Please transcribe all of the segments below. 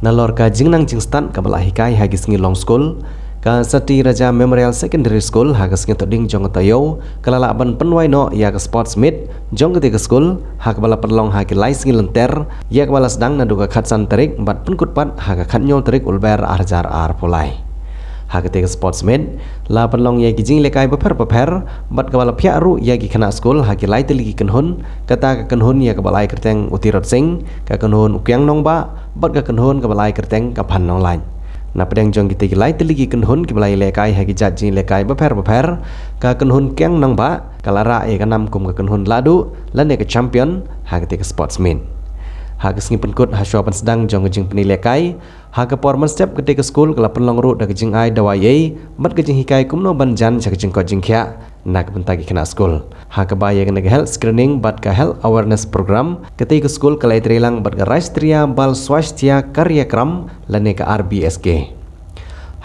Nalor ka jingnang jingstan ka bala hikai hagis ngi long school ka Sati Raja Memorial Secondary School hagas ngi toding jong tayo kalala ban penwai no ya ka sports meet jong ke school hak bala perlong haki lais ngi lenter ya ka bala sedang naduga khatsan tarik bat penkut pat haka khatnyol tarik ulber arjar ar pulai Hakete sportsman la penlong ya kijing lekai beper bat kepala pihak ru ya ki kena school haki lai teligi kenhun kata ka kenhun ya kepala kerteng utirot sing ka kenhun ukyang nong ba bat ka kenhun kepala kerteng ka pan nong lain na pedang jong kita ki lai teligi kenhun ki balai lekai haki jat jing lekai beper ka kenhun kyang nong ba kalara e kanam kum ka kenhun ladu lan ka champion hakete sportsman Hagas ngi penkut haswa pan sedang jong jing penilekai haga performance step ketika school kala penlong ru da jing ai dawai mat jing hikai kumno banjan sak jing ko jing kya nak pentagi kena school haga baya kena health screening bat ka health awareness program ketika school kala trilang bat ka Rashtriya Bal Swasthya Karyakram lane ka RBSK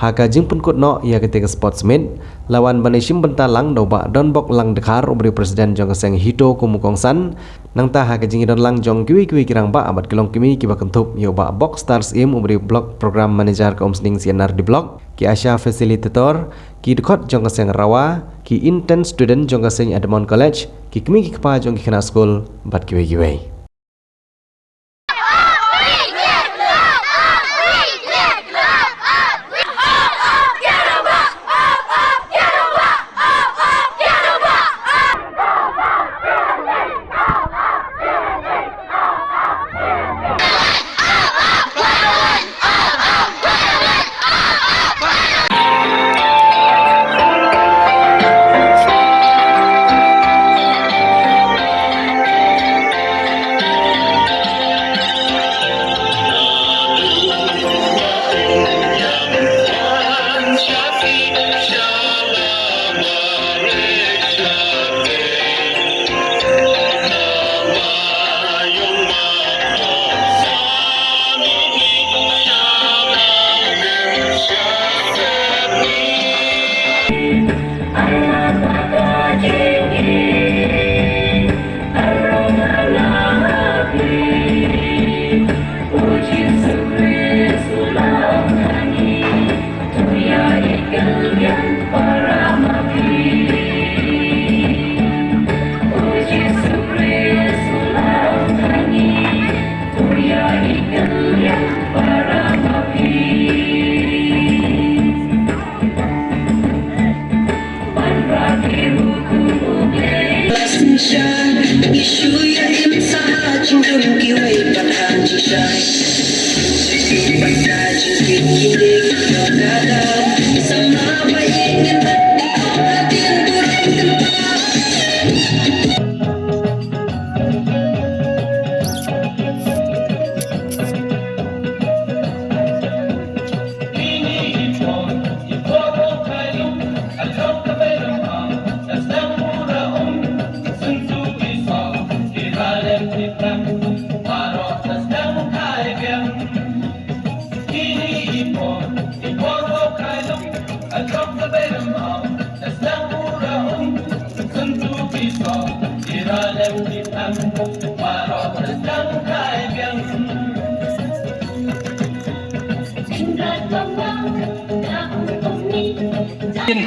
Haka jing penkut no ia ketika sportsman lawan banishim bentalang doba donbok lang dekar ubri presiden jong seng hito kumukongsan nang ta haka jing don lang jong kiwi kirang ba abad kelong kimi kiba kentup yo ba box stars im ubri blog program manager ka omsning sianar di blog ki asya facilitator ki dekot jong seng rawa ki intense student jong seng Edmond College ki kimi ki kapa jong kena school bat kiwi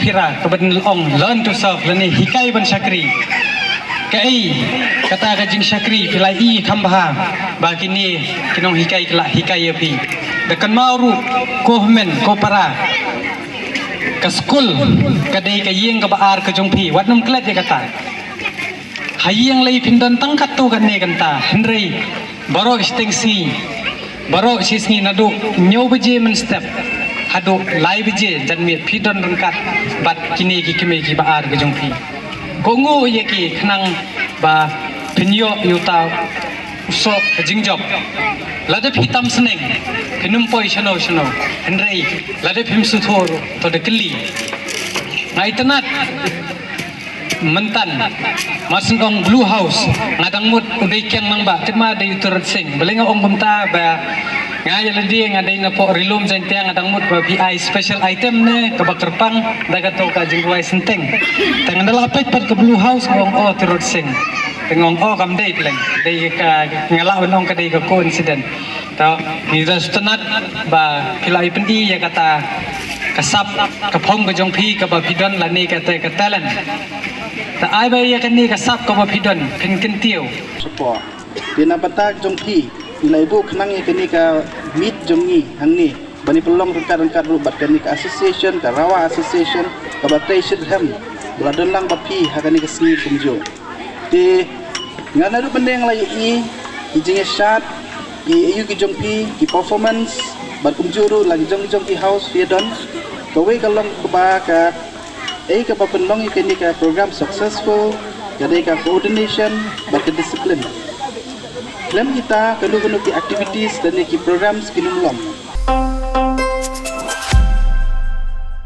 Pira kebetulan ong learn to serve lani hikai ban syakri kai kata kajing syakri pilai I kambha bagi ni kinong hikai kelak hikai api dekan mauru kohmen ko para ke school kadai kayeng ke baar ke jongpi wat nom klet ya kata hayeng lai pindon tangkat tu kan ne kanta henry barok stengsi barok sisni nadu nyow beje men step hadu lai beje dan mi pidon rengkat bat kini ki kime ki baar ke jongpi kongu ye ki khnang ba pinyo yuta uso jingjop lade pitam sneng pinum poi shano henry lade pim suthor to de kli ngai tanat mentan masengong blue house ngadang mut udai kyang mangba tema de uturut sing belenga ong bumta ba ngaya ledi ngadai na po rilum jan tiang ngadang mut ba PI special item ne kabak terpang daga to ka jingwai senteng tangan dala pet pat ke blue house ong o turut sing tengong o kam dei pleng dei ka ngala ong ka dei ka coincident tau mira sutanat ba pilai pendi ya kata kasap kapom ke jongpi ke ba pidon lani kata katalan ta ai ba ya kan ni kasap ke ba pidon pen kentiu support dina batak jongki nilai bu kenang ya kini ka meet jongi hangni bani pelong rengkat rubat kani ka association ka rawa association ka batai shidham beladon lang bapi hakani ka sni kumjo di ngana du pendeng lai i jinge shat i ayu ki jongpi ki performance bat kumjuru lagi jong ki house fiadon kawe kalong ba ka ka papelong kini ka program successful kadai ka coordination bat discipline Dalam kita kena ki activities dan ki programs kinumlom